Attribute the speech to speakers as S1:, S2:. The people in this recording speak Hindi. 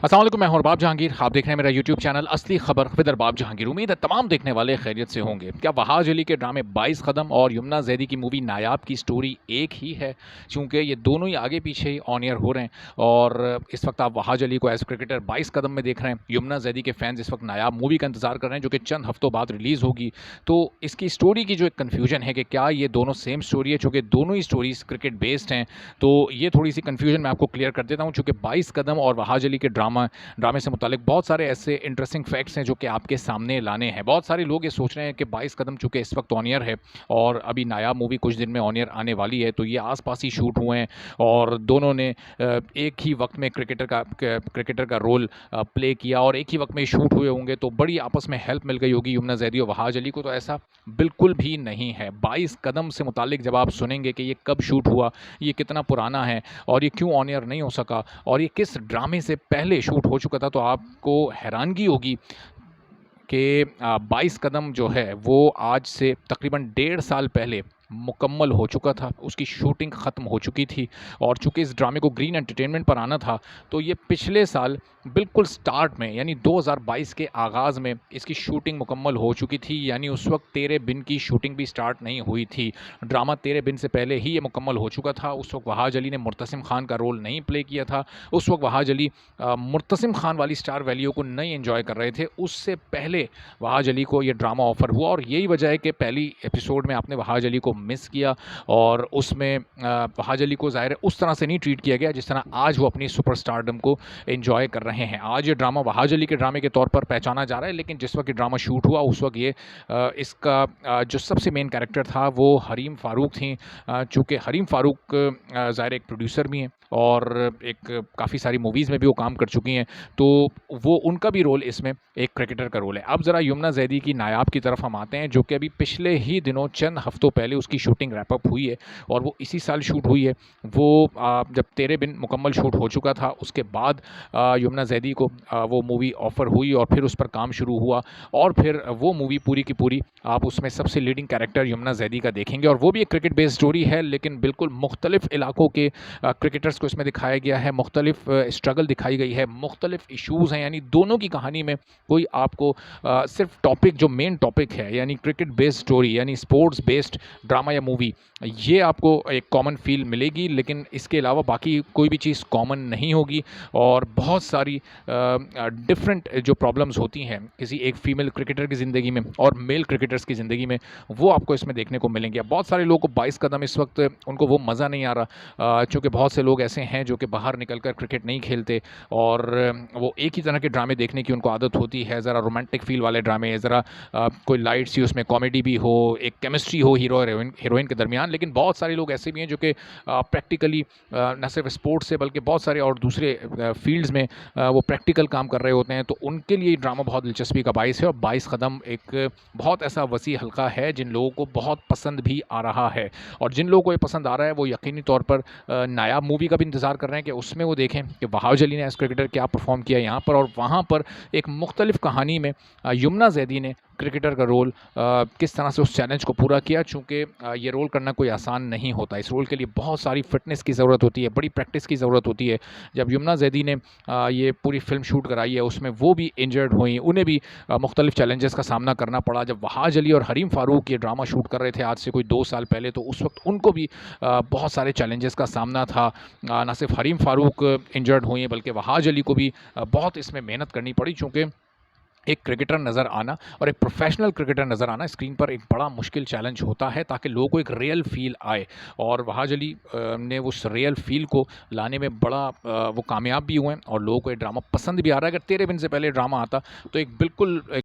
S1: अस्सलाम वालेकुम, मैं हूं अरबाब जहांगीर। आप देख रहे हैं मेरा यूट्यूब चैनल असली खबर विद अरबाब जहांगीर। उम्मीद है तमाम देखने वाले खैरियत से होंगे। क्या वहाज अली के ड्रामे 22 कदम और यमुना जैदी की मूवी नायाब की स्टोरी एक ही है? चूँकि ये दोनों ही आगे पीछे ही ऑन एयर हो रहे हैं और इस वक्त आप वहाज अली को एज क्रिकेटर 22 कदम में देख रहे हैं। यमुना जैदी के फैंस इस वक्त नायाब मूवी का इंतजार कर रहे हैं जो कि चंद हफ्तों बाद रिलीज़ होगी। तो इसकी स्टोरी की जो एक कन्फ्यूजन है कि क्या ये दोनों सेम स्टोरी है, चूँकि दोनों ही स्टोरीज क्रिकेट बेस्ड हैं। तो ये थोड़ी सी कन्फ्यूजन मैं आपको क्लियर कर देता हूँ। चूँकि 22 कदम और वहाज अली के ड्रामे से मुतालिक बहुत सारे ऐसे इंटरेस्टिंग फैक्ट्स हैं जो कि आपके सामने लाने हैं। बहुत सारे लोग ये सोच रहे हैं कि 22 कदम चूँकि इस वक्त ऑन एयर है और अभी नायाब मूवी कुछ दिन में ऑन एयर आने वाली है, तो ये आस-पास ही शूट हुए हैं और दोनों ने एक ही वक्त में क्रिकेटर का रोल प्ले किया और एक ही वक्त में शूट हुए होंगे, तो बड़ी आपस में हेल्प मिल गई होगी यमुना जैदी और वहाज अली को। तो ऐसा बिल्कुल भी नहीं है। 22 कदम से मुतालिक जब आप सुनेंगे कि ये कब शूट हुआ, ये कितना पुराना है और ये क्यों ऑन एयर नहीं हो सका और ये किस ड्रामे से पहले शूट हो चुका था, तो आपको हैरानगी होगी कि 22 कदम जो है वो आज से तकरीबन 1.5 साल पहले मुकम्मल हो चुका था। उसकी शूटिंग ख़त्म हो चुकी थी और चूँकि इस ड्रामे को ग्रीन एंटरटेनमेंट पर आना था, तो ये पिछले साल बिल्कुल स्टार्ट में यानी 2022 के आगाज़ में इसकी शूटिंग मुकम्मल हो चुकी थी। यानी उस वक्त तेरे बिन की शूटिंग भी स्टार्ट नहीं हुई थी। ड्रामा तेरे बिन से पहले ही ये मुकम्मल हो चुका था। उस वक्त वहाज अली ने मुर्तसिम खान का रोल नहीं प्ले किया था। उस वक्त वहाज अली मुर्तसिम खान वाली स्टार वैल्यू को नहीं एंजॉय कर रहे थे। उससे पहले वहाज अली को ये ड्रामा ऑफ़र हुआ और यही वजह है कि पहली एपिसोड में आपने वहाज अली को मिस किया और उसमें वहाज अली को ज़ाहिर है उस तरह से नहीं ट्रीट किया गया जिस तरह आज वो अपनी सुपरस्टारडम को एंजॉय कर रहे हैं। आज ये ड्रामा वहाज अली के ड्रामे के तौर पर पहचाना जा रहा है, लेकिन जिस वक्त ये ड्रामा शूट हुआ उस वक्त ये इसका जो सबसे मेन कैरेक्टर था वो हरीम फ़ारूक थी। चूँकि हरीम फ़ारूक ज़ाहिर एक प्रोड्यूसर भी हैं और एक काफ़ी सारी मूवीज़ में भी वो काम कर चुकी हैं, तो वो उनका भी रोल इसमें एक क्रिकेटर का रोल है। अब ज़रा यमुना जैदी की नायाब की तरफ हम आते हैं, जो कि अभी पिछले ही दिनों चंद हफ्तों पहले उसकी शूटिंग रैप अप हुई है और वो इसी साल शूट हुई है। वो जब तेरे बिन मुकम्मल शूट हो चुका था उसके बाद यमुना जैदी को वो मूवी ऑफ़र हुई और फिर उस पर काम शुरू हुआ और फिर वो मूवी पूरी की पूरी आप उसमें सबसे लीडिंग कैरेक्टर यमुना जैदी का देखेंगे और वो भी एक क्रिकेट बेस्ड स्टोरी है, लेकिन बिल्कुल मुख्तलिफ इलाकों के क्रिकेटर्स को इसमें दिखाया गया है। मुख्तलिफ स्ट्रगल दिखाई गई है, मुख्तलिफ इशूज़ हैं। यानी दोनों की कहानी में कोई आपको सिर्फ टॉपिक जो मेन टॉपिक है यानी क्रिकेट बेस्ड स्टोरी यानी स्पोर्ट्स बेस्ड ड्रामा या मूवी, ये आपको एक कॉमन फील मिलेगी, लेकिन इसके अलावा बाकी कोई भी चीज़ कॉमन नहीं होगी और बहुत सारी डिफरेंट जो प्रॉब्लम्स होती हैं किसी एक फ़ीमेल क्रिकेटर की ज़िंदगी में और मेल क्रिकेटर्स की ज़िंदगी में, वो आपको इसमें देखने को मिलेंगे। अब बहुत सारे लोगों को 22 कदम इस वक्त उनको वो मज़ा नहीं आ रहा, चूँकि बहुत से लोग ऐसे हैं जो कि बाहर निकल कर क्रिकेट नहीं खेलते और वो एक ही तरह के ड्रामे देखने की उनको आदत होती है। ज़रा रोमांटिक फ़ील वाले ड्रामे, ज़रा कोई लाइट सी उसमें कॉमेडी भी हो, एक केमिस्ट्री हो हीरो और हीरोइन के दरमियान। लेकिन बहुत सारे लोग ऐसे भी हैं जो कि प्रैक्टिकली न सिर्फ स्पोर्ट्स से बल्कि बहुत सारे और दूसरे फील्ड्स में वो प्रैक्टिकल काम कर रहे होते हैं, तो उनके लिए ड्रामा बहुत दिलचस्पी का बाइस है और 22 कदम एक बहुत ऐसा वसी हल्का है जिन लोगों को बहुत पसंद भी आ रहा है और जिन लोगों को ये पसंद आ रहा है वो यकीनी तौर पर नायाब मूवी का भी इंतज़ार कर रहे हैं कि उसमें वो देखें कि वहाज अली ने एज क्रिकेटर क्या परफॉर्म किया यहाँ पर और वहाँ पर एक मुख्तलिफ कहानी में यमुना जैदी ने क्रिकेटर का रोल किस तरह से उस चैलेंज को पूरा किया। चूँकि ये रोल करना कोई आसान नहीं होता, इस रोल के लिए बहुत सारी फ़िटनेस की ज़रूरत होती है, बड़ी प्रैक्टिस की ज़रूरत होती है। जब यमुना जैदी ने ये पूरी फ़िल्म शूट कराई है उसमें वो भी इंजर्ड हुई, उन्हें भी मुख्तलिफ चैलेंजेस का सामना करना पड़ा। जब वहाज अली और हरीम फ़ारूक ये ड्रामा शूट कर रहे थे आज से कोई 2 साल पहले, तो उस वक्त उनको भी बहुत सारे चैलेंजेस का सामना था। ना सिर्फ हरीम फ़ारूक इंजर्ड हुई बल्कि वहाज अली को भी बहुत इसमें मेहनत करनी पड़ी, चूँकि एक क्रिकेटर नज़र आना और एक प्रोफेशनल क्रिकेटर नज़र आना स्क्रीन पर एक बड़ा मुश्किल चैलेंज होता है ताकि लोगों को एक रियल फील आए और वहाज अली ने उस रियल फील को लाने में बड़ा वो कामयाब भी हुए हैं और लोगों को ये ड्रामा पसंद भी आ रहा है। अगर तेरे बिन से पहले ड्रामा आता तो एक बिल्कुल